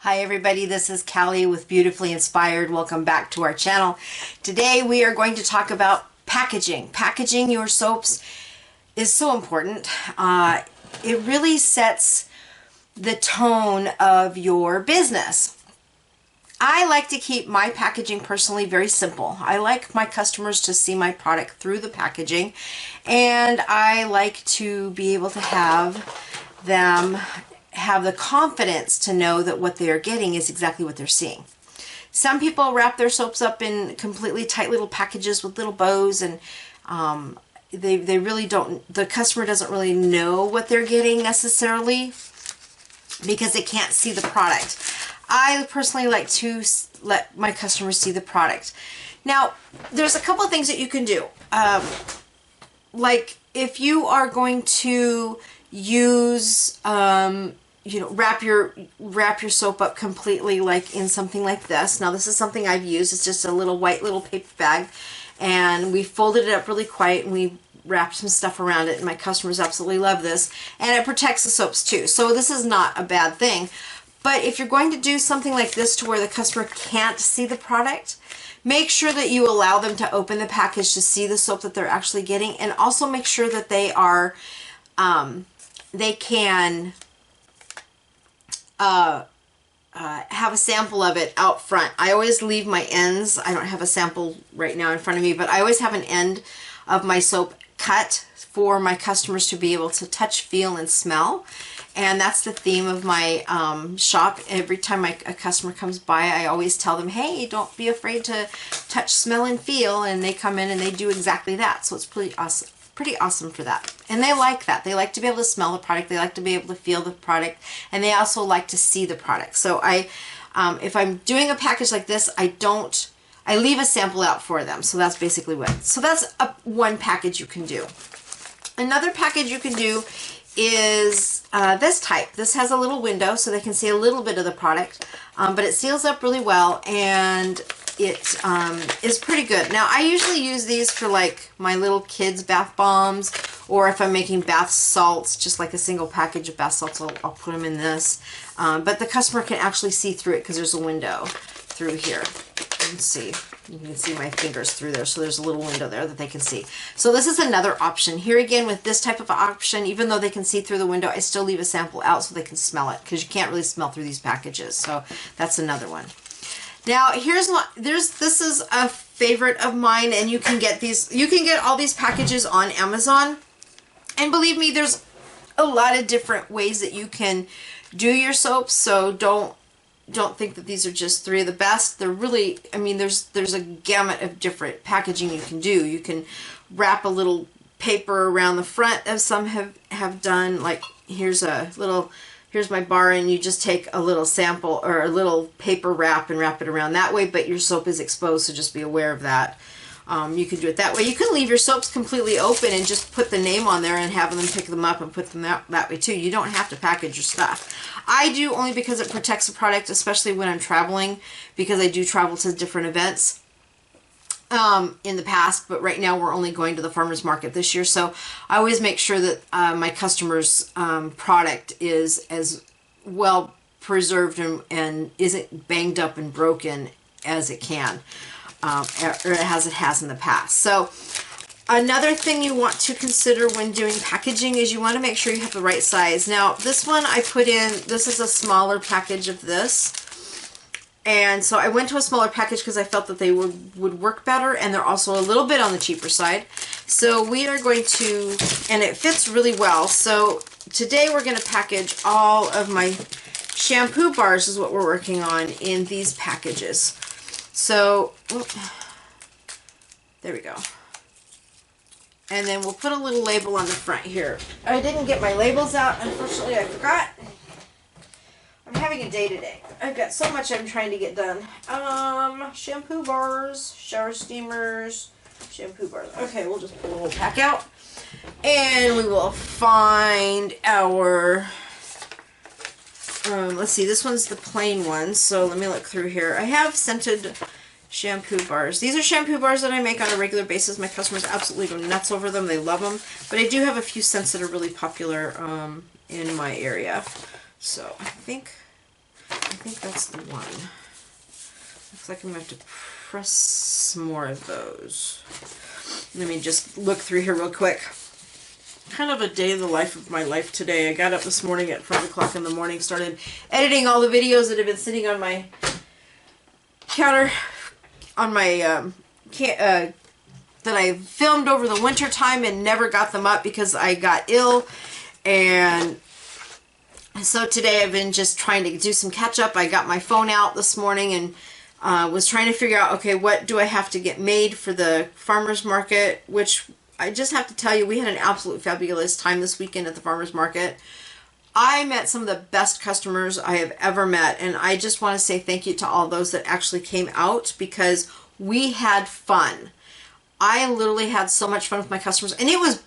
Hi everybody, this is Callie with Beautifully Inspired. Welcome back to our channel. Today we are going to talk about packaging. Packaging your soaps is so important. It really sets the tone of your business. I like to keep my packaging personally very simple. I like my customers to see my product through the packaging, and I like to be able to have them have the confidence to know that what they are getting is exactly what they're seeing. Some people wrap their soaps up in completely tight little packages with little bows, and they really don't, the customer doesn't really know what they're getting necessarily because they can't see the product. I personally like to let my customers see the product. Now, there's a couple of things that you can do. Like if you are going to use wrap your soap up completely, like in something like this. Now this is something I've used. It's just a little white little paper bag, and we folded it up really quiet and we wrapped some stuff around it, and my customers absolutely love this, and it protects the soaps too. So this is not a bad thing. But if you're going to do something like this to where the customer can't see the product, make sure that you allow them to open the package to see the soap that they're actually getting, and also make sure that they are they can have a sample of it out front. I always leave my ends. I don't have a sample right now in front of me, but I always have an end of my soap cut for my customers to be able to touch, feel, and smell. And that's the theme of my shop. Every time a customer comes by, I always tell them, hey, don't be afraid to touch, smell, and feel. And they come in and they do exactly that. So it's pretty awesome. Pretty awesome for that. And they like that. They like to be able to smell the product. They like to be able to feel the product. And they also like to see the product. So if I'm doing a package like this, I leave a sample out for them. So that's basically what. So that's one package you can do. Another package you can do is this type. This has a little window so they can see a little bit of the product, but it seals up really well, and it is pretty good. Now I usually use these for like my little kids bath bombs, or if I'm making bath salts, just like a single package of bath salts, I'll put them in this. But the customer can actually see through it because there's a window through here. You can see my fingers through there, so there's a little window there that they can see. So this is another option. Here again, with this type of option, even though they can see through the window, I still leave a sample out so they can smell it, because you can't really smell through these packages. So that's another one. Now this is a favorite of mine, and you can get all these packages on Amazon. And believe me, there's a lot of different ways that you can do your soaps, so don't think that these are just three of the best. They're really, I mean, there's a gamut of different packaging you can do. You can wrap a little paper around the front, as some have done. Like here's my bar, and you just take a little sample or a little paper wrap and wrap it around that way, but your soap is exposed, so just be aware of that. You can do it that way. You can leave your soaps completely open and just put the name on there and have them pick them up and put them that way too. You don't have to package your stuff. I do, only because it protects the product, especially when I'm traveling, because I do travel to different events in the past, but right now we're only going to the farmer's market this year, so I always make sure that my customers' product is as well preserved and isn't banged up and broken as it can, or as it has in the past. So another thing you want to consider when doing packaging is you want to make sure you have the right size. Now this one I put in, this is a smaller package of this. And so I went to a smaller package because I felt that they would work better, and they're also a little bit on the cheaper side. So we are going to, and it fits really well. So today we're going to package all of my shampoo bars, is what we're working on, in these packages. So, there we go. And then we'll put a little label on the front here. I didn't get my labels out, unfortunately. I forgot. I'm having a day today. I've got so much I'm trying to get done. Shampoo bars, shower steamers, shampoo bars. Okay, we'll just pull the whole pack out. And we will find our, let's see, this one's the plain one. So let me look through here. I have scented shampoo bars. These are shampoo bars that I make on a regular basis. My customers absolutely go nuts over them. They love them. But I do have a few scents that are really popular in my area. So I think I think that's the one. Looks like I'm going to have to press some more of those. Let me just look through here real quick. Kind of a day in the life of my life today. I got up this morning at 5 o'clock in the morning, started editing all the videos that have been sitting on my counter, on my, that I filmed over the winter time and never got them up because I got ill. And so today I've been just trying to do some catch up. I got my phone out this morning and was trying to figure out, okay, what do I have to get made for the farmer's market, which I just have to tell you, we had an absolute fabulous time this weekend at the farmer's market. I met some of the best customers I have ever met, and I just want to say thank you to all those that actually came out because we had fun. I literally had so much fun with my customers, and it was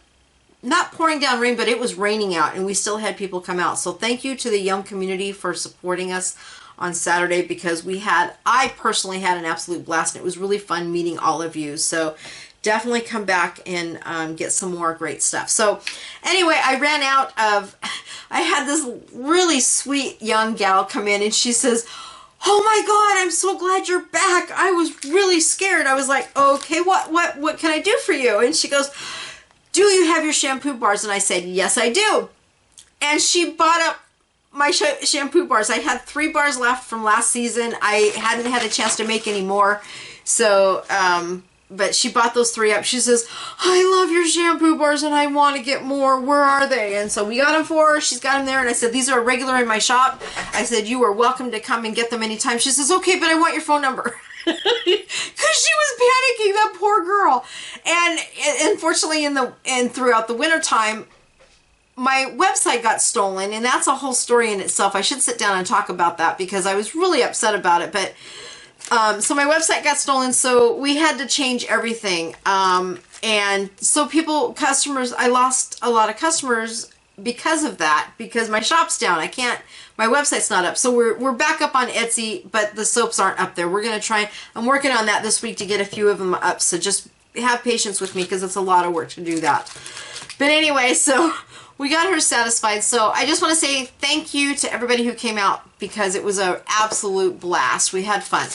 not pouring down rain, but it was raining out, and we still had people come out. So thank you to the Yum community for supporting us on Saturday because I personally had an absolute blast, and it was really fun meeting all of you. So definitely come back and get some more great stuff. So anyway, I ran out of, I had this really sweet young gal come in and she says, "Oh my God, I'm so glad you're back. I was really scared." I was like, "Okay, what can I do for you?" And she goes, "Do you have your shampoo bars?" And I said, "Yes, I do." And she bought up my shampoo bars. I had 3 bars left from last season. I hadn't had a chance to make any more. So, but she bought those 3 up. She says, "I love your shampoo bars and I want to get more. Where are they?" And so we got them for her. She's got them there. And I said, "These are regular in my shop." I said, "You are welcome to come and get them anytime." She says, "Okay, but I want your phone number." Because she was panicking, that poor girl. And unfortunately, throughout the winter time, my website got stolen, and that's a whole story in itself. I should sit down and talk about that because I was really upset about it. But so my website got stolen, so we had to change everything. And so customers, I lost a lot of customers because of that, because my shop's down. My website's not up. So we're back up on Etsy, but the soaps aren't up there. We're going to try, I'm working on that this week to get a few of them up. So just have patience with me because it's a lot of work to do that. But anyway, so we got her satisfied. So I just want to say thank you to everybody who came out because it was an absolute blast. We had fun.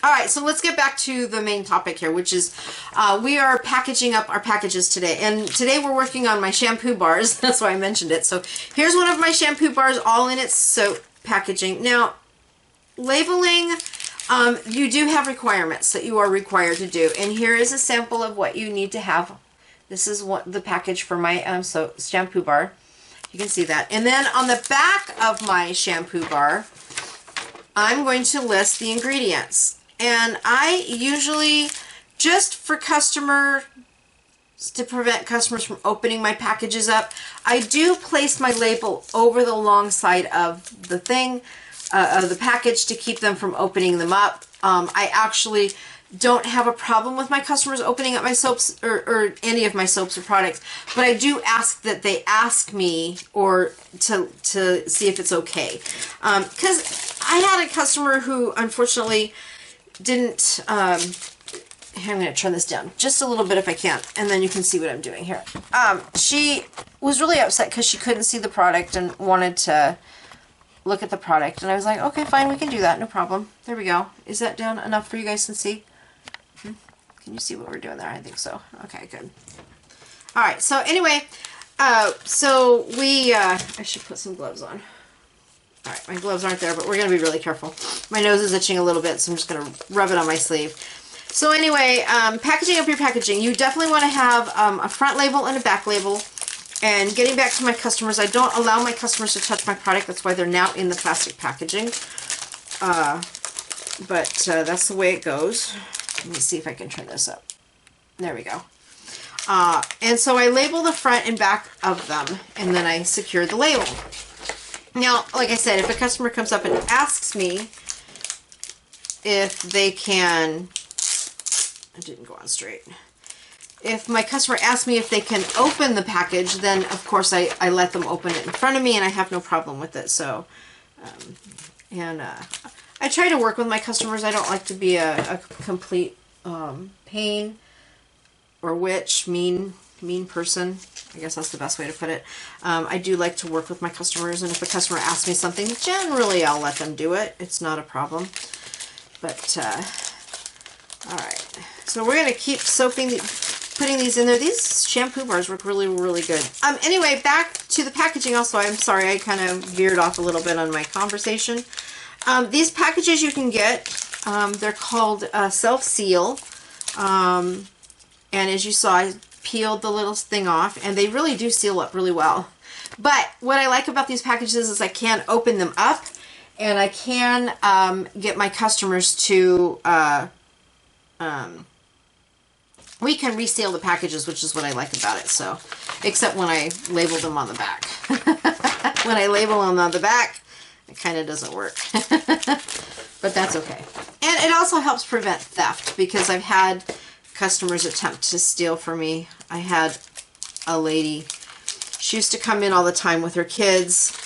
All right, so let's get back to the main topic here, which is we are packaging up our packages today. And today we're working on my shampoo bars. That's why I mentioned it. So here's one of my shampoo bars, all in its soap packaging. Now, labeling, you do have requirements that you are required to do. And here is a sample of what you need to have. This is the package for my shampoo bar. You can see that. And then on the back of my shampoo bar, I'm going to list the ingredients. And I usually, just for to prevent customers from opening my packages up, I do place my label over the long side of the thing, of the package, to keep them from opening them up. I actually don't have a problem with my customers opening up my soaps or any of my soaps or products, but I do ask that they ask me or to see if it's okay. Because I had a customer who unfortunately didn't, I'm going to turn this down just a little bit if I can, and then you can see what I'm doing here. She was really upset because she couldn't see the product and wanted to look at the product, and I was like, okay, fine, we can do that, no problem. There we go. Is that down enough for you guys to see? Can you see what we're doing there? I think so. Okay, good. All right, so anyway, so we, I should put some gloves on. All right, my gloves aren't there, but we're going to be really careful. My nose is itching a little bit, so I'm just going to rub it on my sleeve. So anyway, packaging up your packaging. You definitely want to have a front label and a back label. And getting back to my customers, I don't allow my customers to touch my product. That's why they're now in the plastic packaging. But that's the way it goes. Let me see if I can turn this up. There we go. And so I label the front and back of them, and then I secure the label. Now, like I said, if a customer comes up and asks me if they can, I didn't go on straight. If my customer asks me if they can open the package, then of course I let them open it in front of me, and I have no problem with it. So, I try to work with my customers. I don't like to be a complete pain or witch, mean person. I guess that's the best way to put it. I do like to work with my customers, and if a customer asks me something, generally I'll let them do it. It's not a problem. But, all right. So we're going to keep putting these in there. These shampoo bars work really, really good. Anyway, back to the packaging also. I'm sorry, I kind of veered off a little bit on my conversation. These packages you can get, they're called self-seal. And as you saw, I peeled the little thing off, and they really do seal up really well. But what I like about these packages is I can open them up, and I can get my customers to, we can reseal the packages, which is what I like about it. So, except when I label them on the back. When I label them on the back, it kind of doesn't work. But that's okay. And it also helps prevent theft, because I've had customers attempt to steal from me. I had a lady, she used to come in all the time with her kids,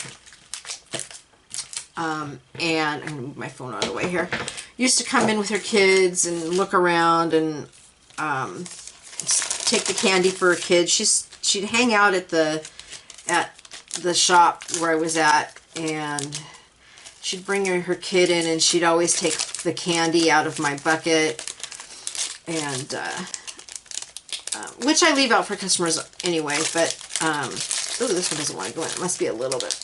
and I'm going to move my phone out of the way here, used to come in with her kids and look around and take the candy for her kids. She'd hang out at the shop where I was at, and she'd bring her kid in, and she'd always take the candy out of my bucket, and which I leave out for customers anyway. But oh, this one doesn't want to go in. It must be a little bit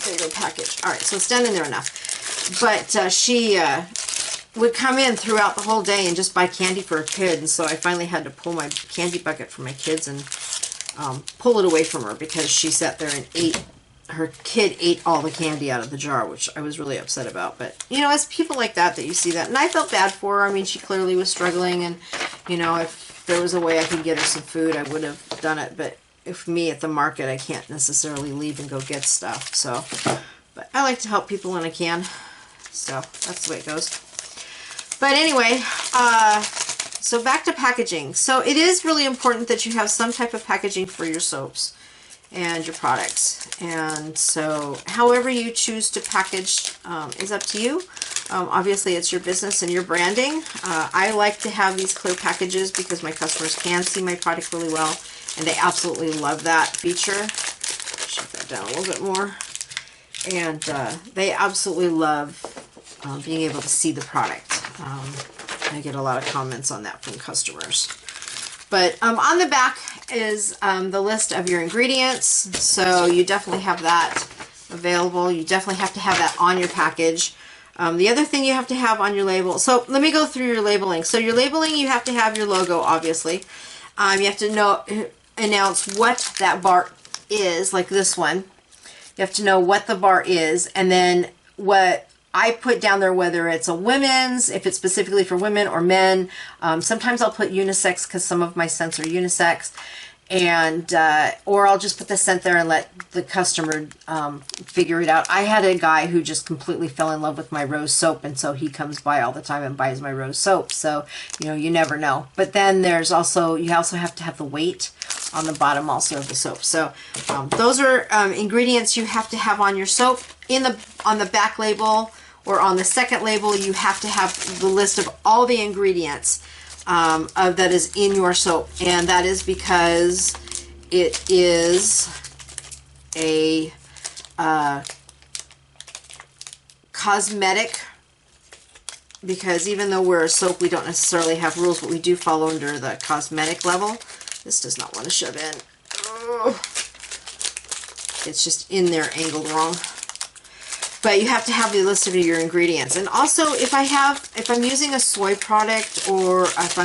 bigger package. All right, so it's done in there enough. But she would come in throughout the whole day and just buy candy for her kid, and so I finally had to pull my candy bucket from my kids and pull it away from her, because she sat there and her kid ate all the candy out of the jar, which I was really upset about. But, you know, it's people like that you see that. And I felt bad for her. I mean, she clearly was struggling, and, you know, if there was a way I could get her some food, I would have done it. But if me at the market, I can't necessarily leave and go get stuff. So, but I like to help people when I can. So that's the way it goes. But anyway, so back to packaging. So it is really important that you have some type of packaging for your soaps and your products. And so however you choose to package is up to you. Obviously it's your business and your branding. I like to have these clear packages because my customers can see my product really well, and they absolutely love that feature. Shut that down a little bit more. And they absolutely love being able to see the product. I get a lot of comments on that from customers. But on the back is the list of your ingredients, so you definitely have that available. You definitely have to have that on your package. The other thing you have to have on your label, so let me go through your labeling. So your labeling, you have to have your logo, obviously. You have to announce what that bar is, like this one. You have to know what the bar is, and then what I put down there, whether it's a women's, if it's specifically for women or men. Sometimes I'll put unisex because some of my scents are unisex, and or I'll just put the scent there and let the customer figure it out. I had a guy who just completely fell in love with my rose soap, and so he comes by all the time and buys my rose soap. So, you know, you never know. But then there's also, you also have to have the weight on the bottom also of the soap. So those are ingredients you have to have on your soap. On the back label or on the second label, you have to have the list of all the ingredients that is in your soap, and that is because it is a cosmetic, because even though we're a soap, we don't necessarily have rules, but we do follow under the cosmetic level. This does not want to shove in. Oh. It's just in there angled wrong. But you have to have the list of your ingredients. And also, if I'm using a soy product, or if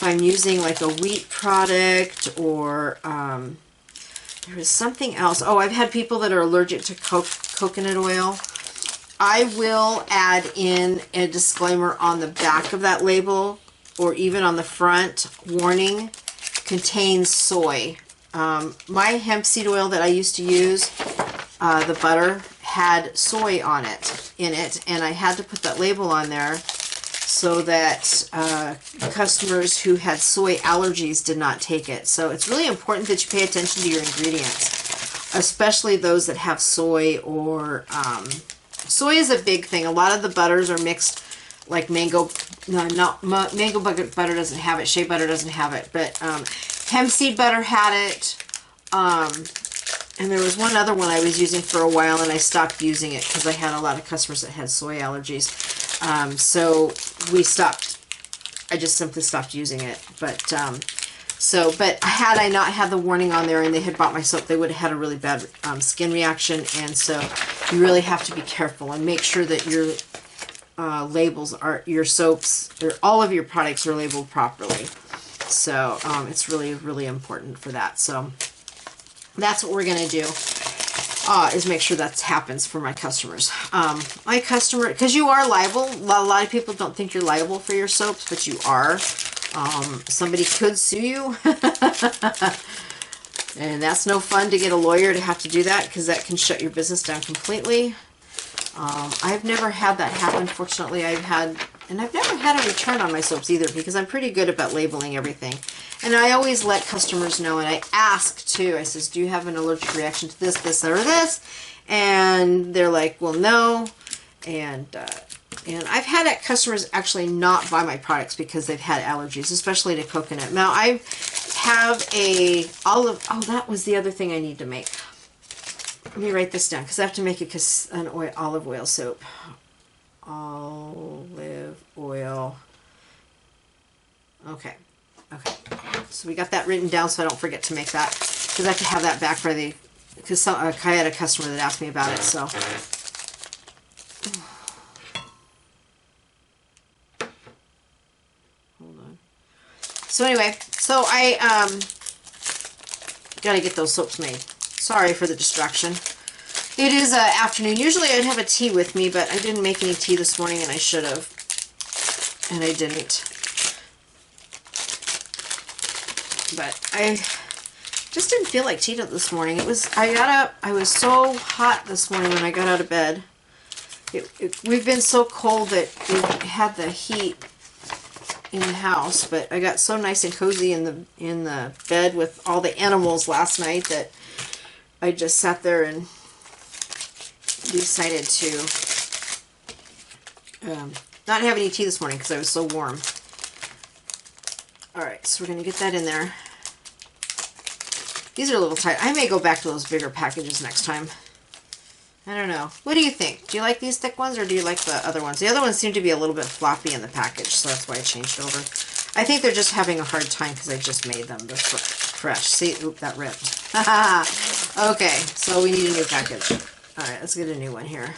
I'm using like a wheat product, or there is something else. Oh, I've had people that are allergic to coconut oil. I will add in a disclaimer on the back of that label, or even on the front, warning, contains soy. My hemp seed oil that I used to use, the butter, had soy in it, and I had to put that label on there so that customers who had soy allergies did not take it. So it's really important that you pay attention to your ingredients, especially those that have soy, or soy is a big thing. A lot of the butters are mixed, like mango butter doesn't have it, shea butter doesn't have it, but hemp seed butter had it. And there was one other one I was using for a while, and I stopped using it because I had a lot of customers that had soy allergies. So we stopped. I just simply stopped using it. But but had I not had the warning on there and they had bought my soap, they would have had a really bad skin reaction. And so you really have to be careful and make sure that your labels are, your soaps, or all of your products are labeled properly. So it's really, really important for that. So that's what we're going to do, is make sure that happens for my customers. My customer, because you are liable. A lot of people don't think you're liable for your soaps, but you are. Somebody could sue you. And that's no fun to get a lawyer to have to do that, because that can shut your business down completely. I've never had that happen. Fortunately, I've never had a return on my soaps either, because I'm pretty good about labeling everything. And I always let customers know, and I ask too. I says, do you have an allergic reaction to this, this, or this? And they're like, well, no. And I've had customers actually not buy my products because they've had allergies, especially to coconut. Now, I have a olive. Oh, that was the other thing I need to make. Let me write this down, because I have to make an olive oil soap. Olive oil. Okay. Okay. So we got that written down so I don't forget to make that, because I have to have that back for the, because I had a customer that asked me about it. So hold on. So anyway, so I got to get those soaps made. Sorry for the distraction. It is afternoon. Usually I'd have a tea with me, but I didn't make any tea this morning, and I should have. And I didn't. But I just didn't feel like tea this morning. I got up, I was so hot this morning when I got out of bed. We've been so cold that we had the heat in the house, but I got so nice and cozy in the bed with all the animals last night that I just sat there and decided to not have any tea this morning because I was so warm. Alright, so we're going to get that in there. These are a little tight. I may go back to those bigger packages next time. I don't know. What do you think? Do you like these thick ones, or do you like the other ones? The other ones seem to be a little bit floppy in the package, so that's why I changed over. I think they're just having a hard time because I just made them. They're fresh. See? Oop, that ripped. Okay, so we need a new package. Alright, let's get a new one here.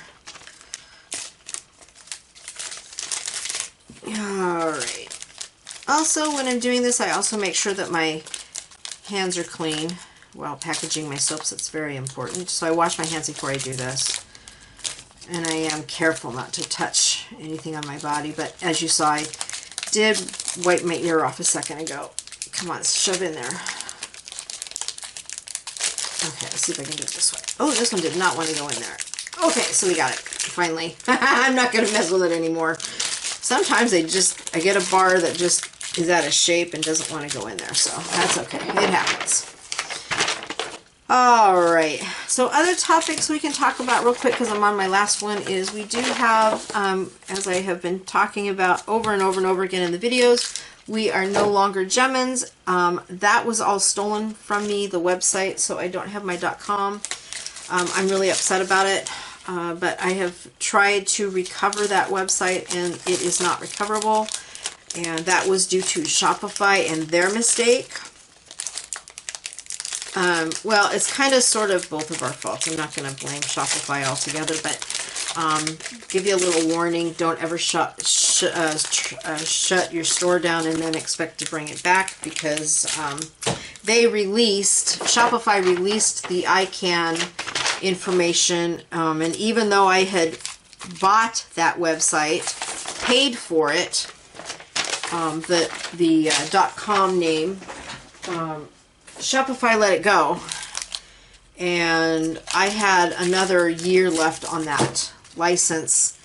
Alright. Also, when I'm doing this, I also make sure that my hands are clean while packaging my soaps. It's very important. So I wash my hands before I do this. And I am careful not to touch anything on my body. But as you saw, I did wipe my ear off a second ago. Come on, shove in there. Okay, let's see if I can do it this way. Oh, this one did not want to go in there. Okay, so we got it, finally. I'm not going to mess with it anymore. Sometimes I get a bar that just is out of shape and doesn't want to go in there, so that's okay. It happens. Alright, so other topics we can talk about real quick, because I'm on my last one, is we do have, as I have been talking about over and over and over again in the videos, we are no longer Jemminz. That was all stolen from me, the website, so I don't have my .com. I'm really upset about it. But I have tried to recover that website, and it is not recoverable, and that was due to Shopify and their mistake. Well, it's kind of sort of both of our faults. I'm not going to blame Shopify altogether, but give you a little warning: don't ever shut your store down and then expect to bring it back, because Shopify released the ICANN information, and even though I had bought that website, paid for it, the .com name, Shopify let it go, and I had another year left on that license,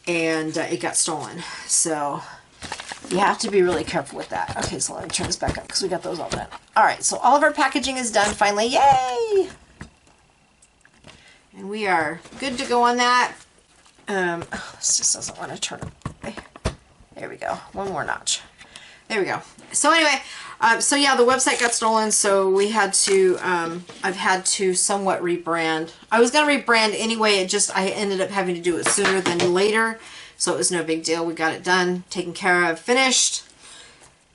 and it got stolen. So you have to be really careful with that. Okay, so let me turn this back up because we got those all done. Alright, so all of our packaging is done finally. Yay! And we are good to go on that. This just doesn't want to turn. There we go. One more notch. There we go. So anyway, So yeah, the website got stolen, so we had to, I've had to somewhat rebrand. I was going to rebrand anyway, I ended up having to do it sooner than later, so it was no big deal. We got it done, taken care of, finished,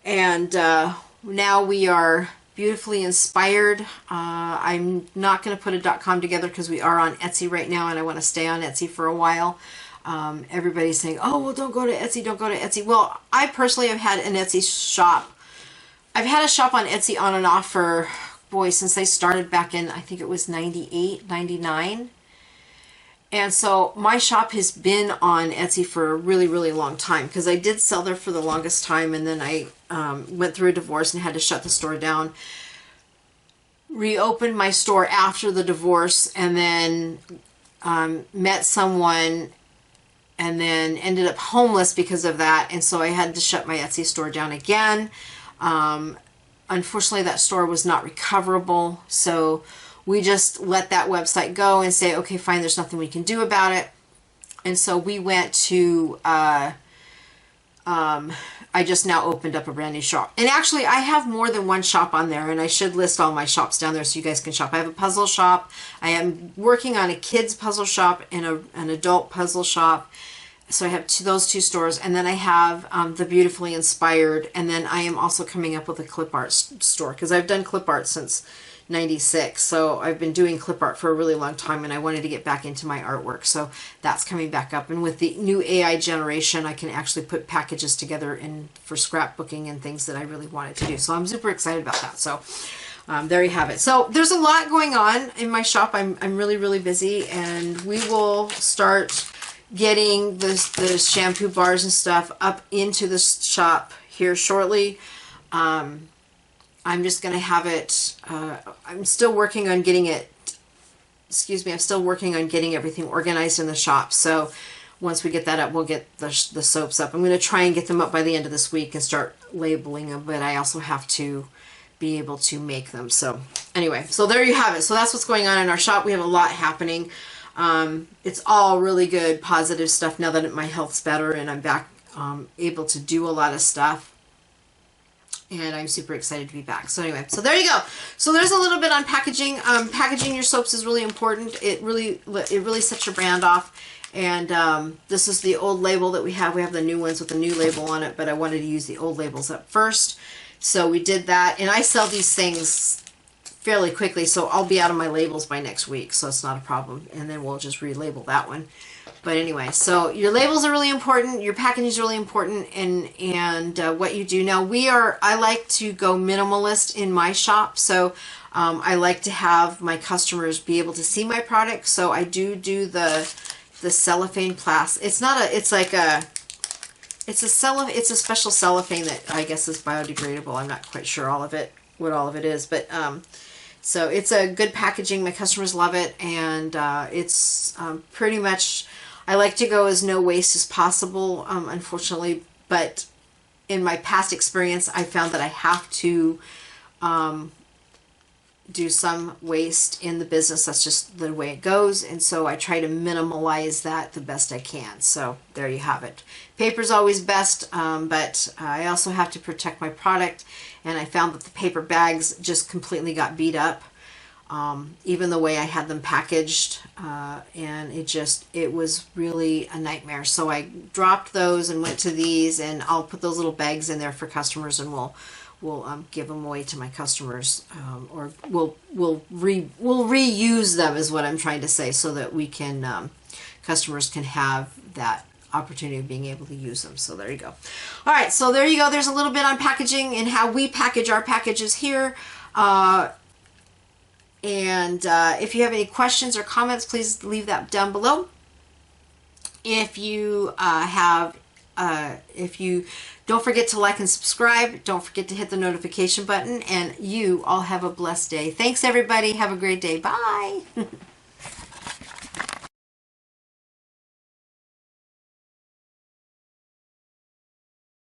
and now we are beautifully inspired. I'm not going to put a .com together because we are on Etsy right now, and I want to stay on Etsy for a while. Everybody's saying, oh, well, don't go to Etsy, don't go to Etsy. Well, I personally have had an Etsy shop. I've had a shop on Etsy on and off for, boy, since they started back in, I think it was 98, 99. And so my shop has been on Etsy for a really, really long time because I did sell there for the longest time, and then I went through a divorce and had to shut the store down. Reopened my store after the divorce, and then met someone, and then ended up homeless because of that, and so I had to shut my Etsy store down again. Unfortunately, that store was not recoverable, so we just let that website go and say, okay, fine, there's nothing we can do about it. And so we went to, I just now opened up a brand new shop. And actually, I have more than one shop on there, and I should list all my shops down there so you guys can shop. I have a puzzle shop. I am working on a kids puzzle shop and an adult puzzle shop. So I have those two stores, and then I have the Beautifully Inspired, and then I am also coming up with a clip art store because I've done clip art since 96. So I've been doing clip art for a really long time, and I wanted to get back into my artwork. So that's coming back up. And with the new AI generation, I can actually put packages together for scrapbooking and things that I really wanted to do. So I'm super excited about that. So there you have it. So there's a lot going on in my shop. I'm really, really busy, and we will start getting the shampoo bars and stuff up into the shop here shortly. I'm just going to have it, I'm still working on getting it, I'm still working on getting everything organized in the shop. So once we get that up, we'll get the soaps up. I'm going to try and get them up by the end of this week and start labeling them, but I also have to be able to make them. So anyway, so there you have it. So that's what's going on in our shop. We have a lot happening. It's all really good, positive stuff now that my health's better and I'm back able to do a lot of stuff. And I'm super excited to be back. So anyway, so there you go. So there's a little bit on packaging. Packaging your soaps is really important. It really sets your brand off. And this is the old label that we have. We have the new ones with the new label on it, but I wanted to use the old labels up first. So we did that. And I sell these things fairly quickly, so I'll be out of my labels by next week, so it's not a problem, and then we'll just relabel that one. But anyway, so your labels are really important, your packaging is really important, and what you do. Now I like to go minimalist in my shop, so I like to have my customers be able to see my product, so I do the cellophane plastic. It's not a, it's like a, it's a special cellophane that I guess is biodegradable. I'm not quite sure what all of it is, but so it's a good packaging. My customers love it, and it's pretty much, I like to go as no waste as possible, unfortunately, but in my past experience, I found that I have to do some waste in the business. That's just the way it goes, and so I try to minimalize that the best I can. So there you have it. Paper's always best, but I also have to protect my product, and I found that the paper bags just completely got beat up, even the way I had them packaged, and it was really a nightmare. So I dropped those and went to these, and I'll put those little bags in there for customers, and we'll give them away to my customers, or we'll reuse them is what I'm trying to say, so that we can customers can have that opportunity of being able to use them. So there you go. All right, so there you go. There's a little bit on packaging and how we package our packages here. If you have any questions or comments, please leave that down below. If you don't forget to like and subscribe. Don't forget to hit the notification button, and you all have a blessed day. Thanks, everybody. Have a great day. Bye.